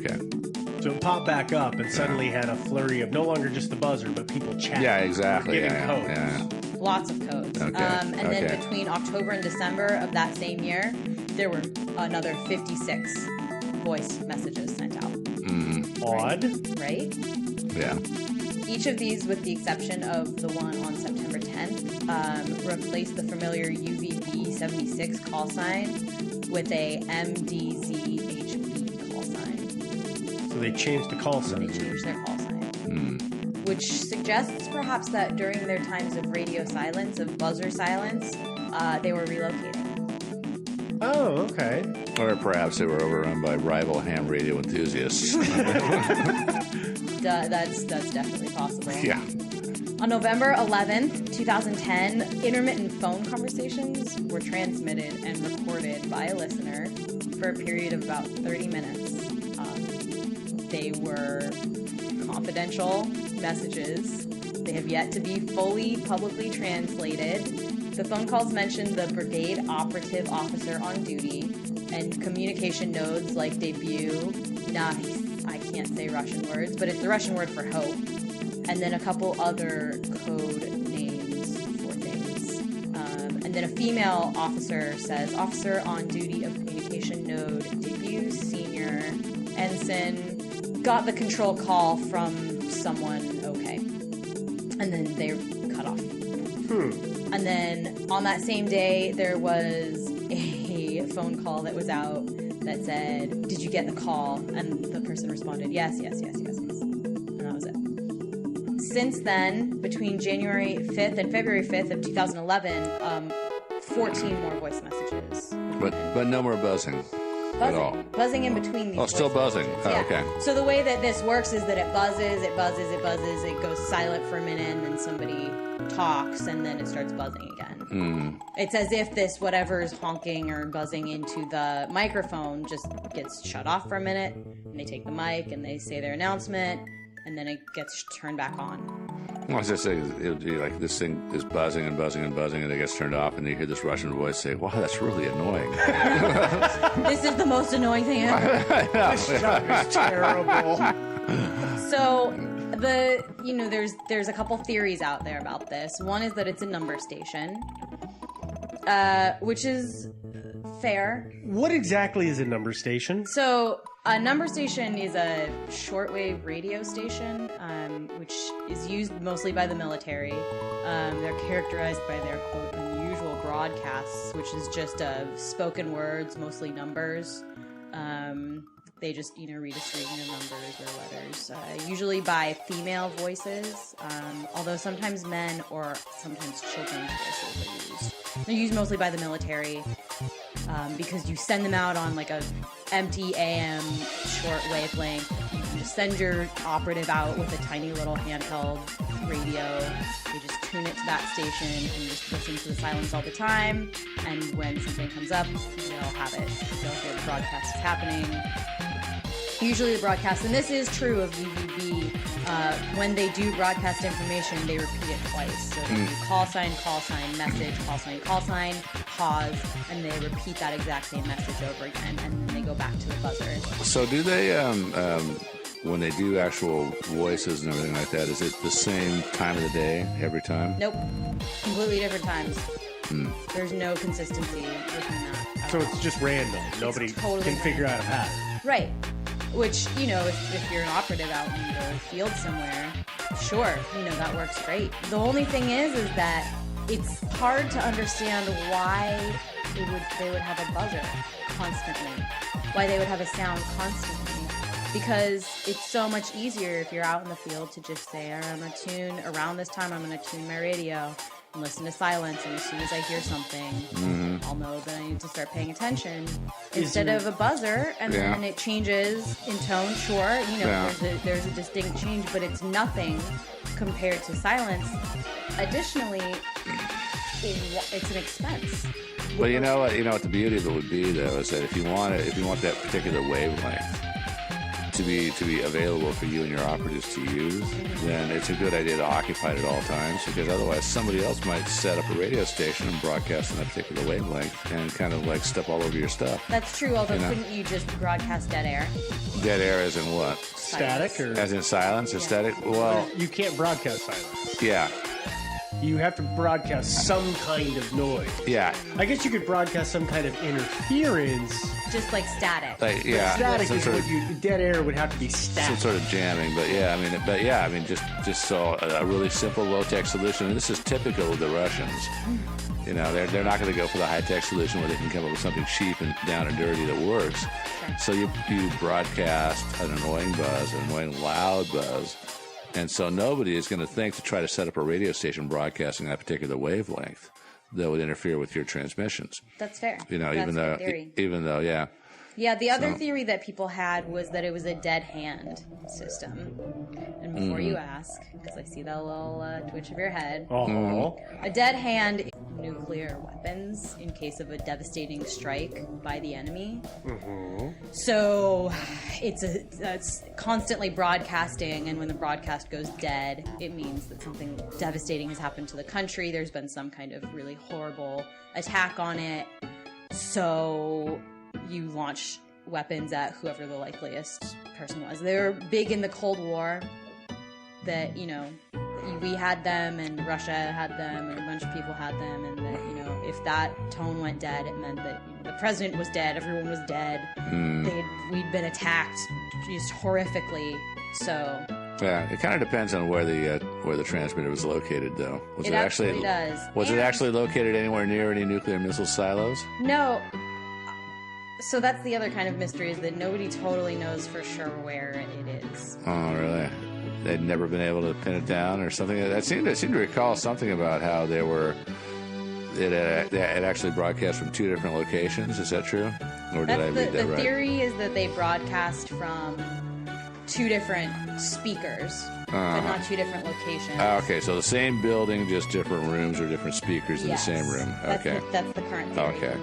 Okay. So it popped back up and suddenly had a flurry of no longer just the buzzer, but people chatting. Yeah, exactly. Giving Yeah, codes. yeah. Lots of codes. Okay, And then okay. between October and December of that same year, there were another 56 voice messages sent out. Odd. Right? Yeah. Each of these, with the exception of the one on September 10th, replaced the familiar UVB76 call sign with a MDZHB call sign. So they changed the call They sign. changed their call sign. Which suggests perhaps that during their times of radio silence, of buzzer silence, they were relocating. Oh, okay. Or perhaps they were overrun by rival ham radio enthusiasts. That's definitely possible. Yeah. On November 11th, 2010, intermittent phone conversations were transmitted and recorded by a listener for a period of about 30 minutes. They were confidential messages. They have yet to be fully publicly translated. The phone calls mentioned the brigade operative officer on duty and communication nodes like debut, nice, I can't say Russian words, but it's the Russian word for hope, and then a couple other code names for things. And then a female officer says, officer on duty of communication node, debut, senior, ensign, got the control call from someone, okay. And then they cut off. And then on that same day, there was a phone call that was out that said, did you get the call? And the person responded, yes. And that was it. Since then, between January 5th and February 5th of 2011, 14 more voice messages. But no more buzzing. At all. Buzzing in between these. Oh, still voice buzzing. messages. Oh, Yeah. okay. So the way that this works is that it buzzes, it goes silent for a minute, and then somebody talks, and then it starts buzzing again. It's as if this whatever's honking or buzzing into the microphone just gets shut off for a minute, and they take the mic and they say their announcement, and then it gets turned back on. Well, I was just saying, it would be like this thing is buzzing and buzzing and buzzing, and it gets turned off, and you hear this Russian voice say, wow, that's really annoying. This is the most annoying thing ever. This job is terrible. So there's a couple theories out there about this. One is that it's a number station, which is fair. What exactly is a number station? So a number station is a shortwave radio station, which is used mostly by the military. They're characterized by their, quote, unusual broadcasts, which is just spoken words, mostly numbers. They just, read a string of numbers or letters, usually by female voices, although sometimes men or sometimes children's voices are used. They're used mostly by the military because you send them out on like a empty AM short wavelength. You can just send your operative out with a tiny little handheld radio. They just tune it to that station and just listen to the silence all the time. And when something comes up, they'll have it. They'll hear the broadcast is happening. Usually the broadcast, and this is true of UVB, when they do broadcast information, they repeat it twice. So they do call sign, message, call sign, pause, and they repeat that exact same message over again, and then they go back to the buzzer. So do they, when they do actual voices and everything like that, is it the same time of the day every time? Nope. Completely different times. There's no consistency within that. So it's just random. Nobody totally can figure out a pattern. Right. Which, if you're an operative out in the field somewhere, sure, that works great. The only thing is that it's hard to understand why they would have a buzzer constantly, why they would have a sound constantly, because it's so much easier if you're out in the field to just say, around this time I'm going to tune my radio and listen to silence, and as soon as I hear something, I'll know that I need to start paying attention instead of a buzzer, and then it changes in tone. Sure, there's a distinct change, but it's nothing compared to silence. Additionally, it's an expense. Well, you know what the beauty of it would be, though, is that if you want that particular wavelength to be available for you and your operatives to use, then it's a good idea to occupy it at all times, because otherwise somebody else might set up a radio station and broadcast on that particular wavelength, and kind of like step all over your stuff. That's true, although You know. couldn't you just broadcast dead air? Dead air as in what? Static or As in silence or static? Well, you can't broadcast silence. yeah. You have to broadcast some kind of noise. Yeah. I guess you could broadcast some kind of interference. Just like static. Like, yeah. Static some is sort what of, you. Dead air would have to be some static. sort of jamming, but yeah, I mean, just so a really simple low-tech solution. And this is typical of the Russians. You know, they're not going to go for the high-tech solution where they can come up with something cheap and down and dirty that works. Sure. So you broadcast an annoying buzz, an annoying loud buzz, and so nobody is going to think to try to set up a radio station broadcasting that particular wavelength that would interfere with your transmissions. That's fair. You know, That's a good theory. even though, yeah. Yeah, the other So- theory that people had was that it was a dead hand system. And before you ask, because I see that little twitch of your head, Oh. a dead hand is nuclear weapons in case of a devastating strike by the enemy. So it's constantly broadcasting, and when the broadcast goes dead, it means that something devastating has happened to the country. There's been some kind of really horrible attack on it. So you launch weapons at whoever the likeliest person was. They were big in the Cold War. That, you know, we had them and Russia had them and a bunch of people had them, and that, you know, if that tone went dead, it meant that, you know, the president was dead, everyone was dead. We'd been attacked just horrifically. So Yeah, it kind of depends on where the transmitter was located, though. Was it actually does. Was it And- actually located anywhere near any nuclear missile silos? No. So that's the other kind of mystery, is that nobody totally knows for sure where it is. Oh, really? They'd never been able to pin it down or something. I seem to recall something about how they were. It actually broadcast from two different locations. Is that true? Or did I That's read that the right? theory is that they broadcast from two different speakers, but not two different locations. Okay, so the same building, just different rooms or different speakers in Yes. the same room. Okay. That's the current theory. Okay.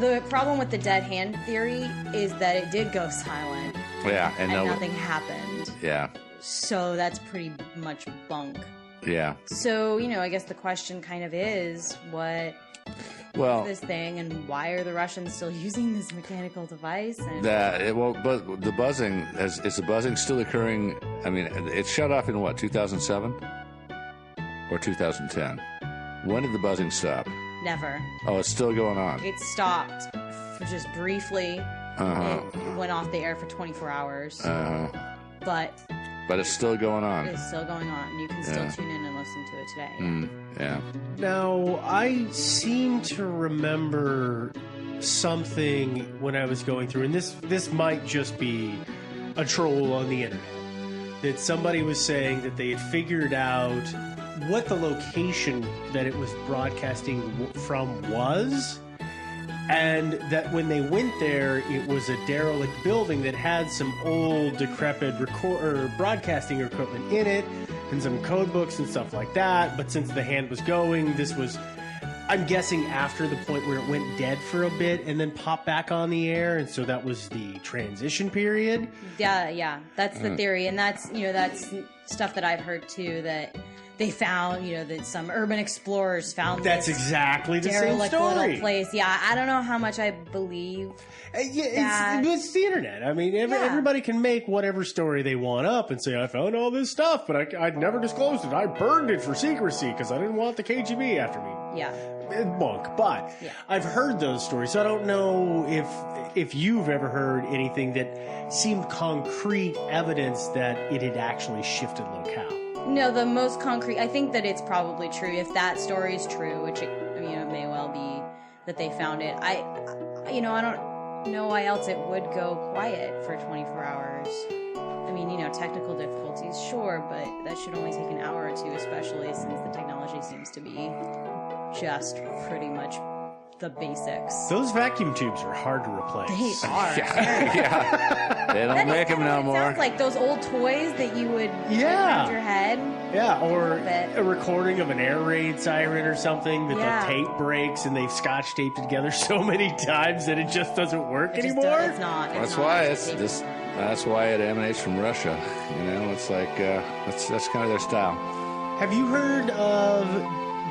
The problem with the dead hand theory is that it did go silent Yeah, and and no. nothing happened. Yeah. So that's pretty much bunk. Yeah. So, you know, I guess the question kind of is, what Well, this thing, and why are the Russians still using this mechanical device? And but the buzzing is the buzzing still occurring? I mean, it shut off in what, 2007 or 2010? When did the buzzing stop? never. Oh, it's still going on. It stopped for just briefly. Uh-huh. It went off the air for 24 hours, but But it's still going on. it's still going on. You can still Yeah. tune in and listen to it today. Yeah. Now, I seem to remember something when I was going through, and this might just be a troll on the internet, that somebody was saying that they had figured out what the location that it was broadcasting from was, and that when they went there, it was a derelict building that had some old, decrepit broadcasting equipment in it, and some code books and stuff like that. But since the hand was going, this was, I'm guessing, after the point where it went dead for a bit and then popped back on the air, and so that was the transition period. Yeah, that's the theory, and that's stuff that I've heard too, that they found, that some urban explorers found That's this exactly the same derelict story. little place. Yeah, I don't know how much I believe. Yeah, it's the internet. I mean, everybody can make whatever story they want up and say, I found all this stuff, but I'd never disclosed it. I burned it for secrecy because I didn't want the KGB after me. Yeah. Bunk. But I've heard those stories, so I don't know if you've ever heard anything that seemed concrete evidence that it had actually shifted locale. No, the most concrete, I think that it's probably true. If that story is true, which it may well be that they found it. I don't know why else it would go quiet for 24 hours. I mean, technical difficulties, sure, but that should only take an hour or two, especially since the technology seems to be just pretty much the basics. Those vacuum tubes are hard to replace. They are. Yeah. They don't make them no It more. sounds like those old toys that you would Yeah. around your head. Yeah, or bit. a recording of an air raid siren or something that Yeah. the tape breaks and they've scotch taped it together so many times that it just doesn't work It just anymore. It's not. That's why That's why it emanates from Russia. It's like that's kind of their style. Have you heard of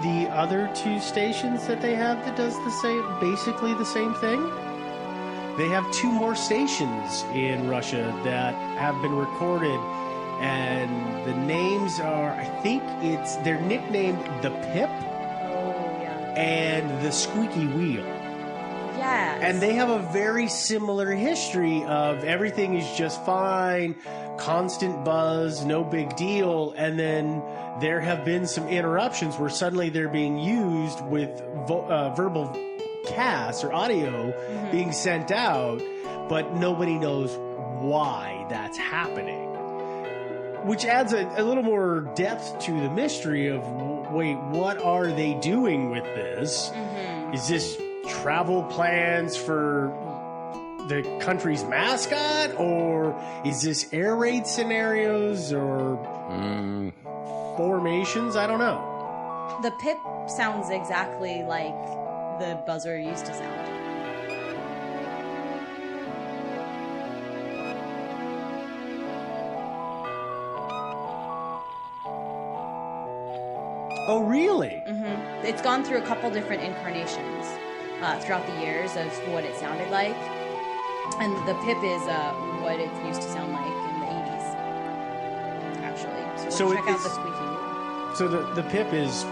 the other two stations that they have that does basically the same thing? They have two more stations in Russia that have been recorded, and the names are, I think they're nicknamed the Pip Oh, yeah. and the Squeaky Wheel. Yes. And they have a very similar history of everything is just fine, constant buzz, no big deal. And then there have been some interruptions where suddenly they're being used with verbal casts or audio being sent out, but nobody knows why that's happening. Which adds a little more depth to the mystery of, wait, what are they doing with this? Is this travel plans for the country's mascot, or is this air raid scenarios or formations? I don't know. The Pip sounds exactly like the buzzer used to sound. Oh, really? It's gone through a couple different incarnations throughout the years of what it sounded like. And the Pip is what it used to sound like in the 80s, actually. So we'll check out the squeaky wheel. So the Pip is,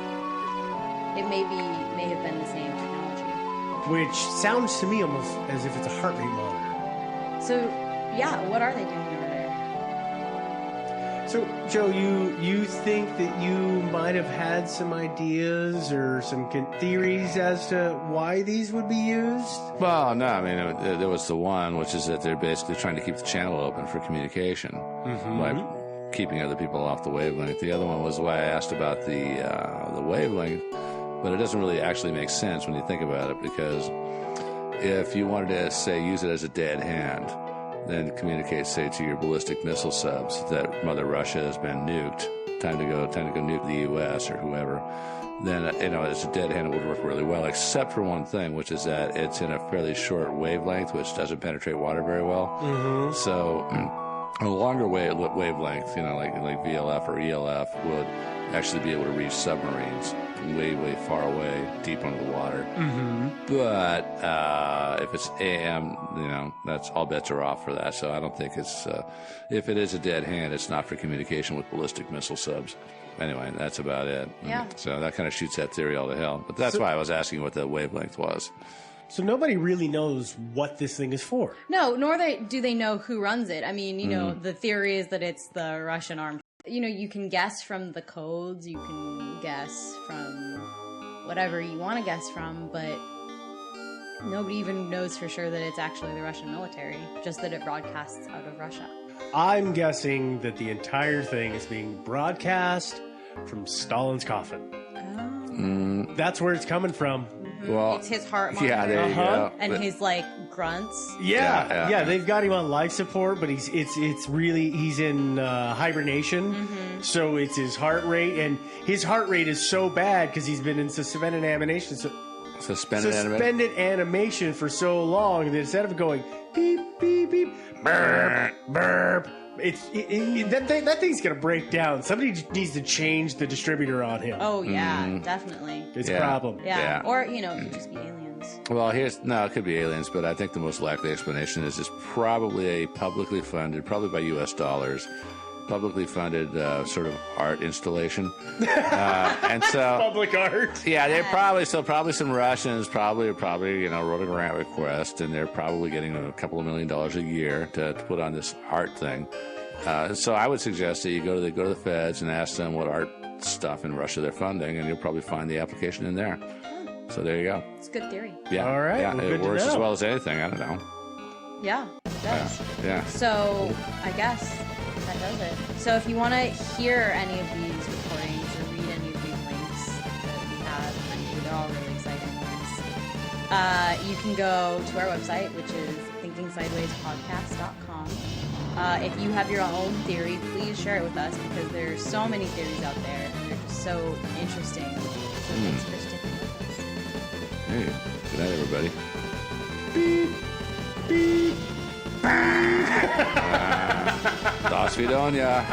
It may have been the same technology. which sounds to me almost as if it's a heart rate monitor. So, yeah, what are they doing over there? So, Joe, you think that you might have had some ideas or some theories as to why these would be used? Well, no, I mean, there was the one, which is that they're basically trying to keep the channel open for communication by keeping other people off the wavelength. The other one was why I asked about the wavelength, but it doesn't really actually make sense when you think about it, because if you wanted to, say, use it as a dead hand, then communicate, say, to your ballistic missile subs that Mother Russia has been nuked, time to go nuke the U.S. or whoever, then, as a dead hand, it would work really well, except for one thing, which is that it's in a fairly short wavelength, which doesn't penetrate water very well. So a longer wavelength, like VLF or ELF, would actually be able to reach submarines way, way far away, deep under the water. But if it's AM, that's all bets are off for that. So I don't think it's, if it is a dead hand, it's not for communication with ballistic missile subs. Anyway, that's about it. Yeah. So that kind of shoots that theory all to hell. But that's why I was asking what the wavelength was. So nobody really knows what this thing is for. No, nor do they know who runs it. I mean, the theory is that it's the Russian armed. You can guess from the codes, you can guess from whatever you want to guess from, but nobody even knows for sure that it's actually the Russian military, just that it broadcasts out of Russia. I'm guessing that the entire thing is being broadcast from Stalin's coffin. Oh. That's where it's coming from. Well, It's his heart yeah, monitor. there you go. And But- his grunts. Yeah, they've got him on life support, but he's in hibernation, so it's his heart rate, and his heart rate is so bad because he's been in suspended animation, suspended animation. suspended animation for so long that instead of going beep beep beep burp burp, that thing's gonna break down. Somebody needs to change the distributor on him. Oh, yeah, definitely. It's a Yeah. problem. Yeah. Yeah. Or, it could just be aliens. Well, it could be aliens, but I think the most likely explanation is it's probably a publicly funded, probably by U.S. dollars, publicly funded sort of art installation. And so, Public art. yeah, they're probably some Russians probably wrote a grant request, and they're probably getting a couple of $1 million a year to put on this art thing. So I would suggest that you go to the feds and ask them what art stuff in Russia they're funding, and you'll probably find the application in there. So there you go. It's a good theory. Yeah. All right, Yeah, well, it good to works as know. well as anything. I don't know. Yeah, it does. Yeah. So, I guess that does it. So, if you want to hear any of these recordings or read any of these links that we have for you, they're all really exciting ones. You can go to our website, which is thinkingsidewayspodcast.com. If you have your own theory, please share it with us, because there are so many theories out there, and they're just so interesting. So thanks for sticking with us. Hey, good night, everybody. До свидания.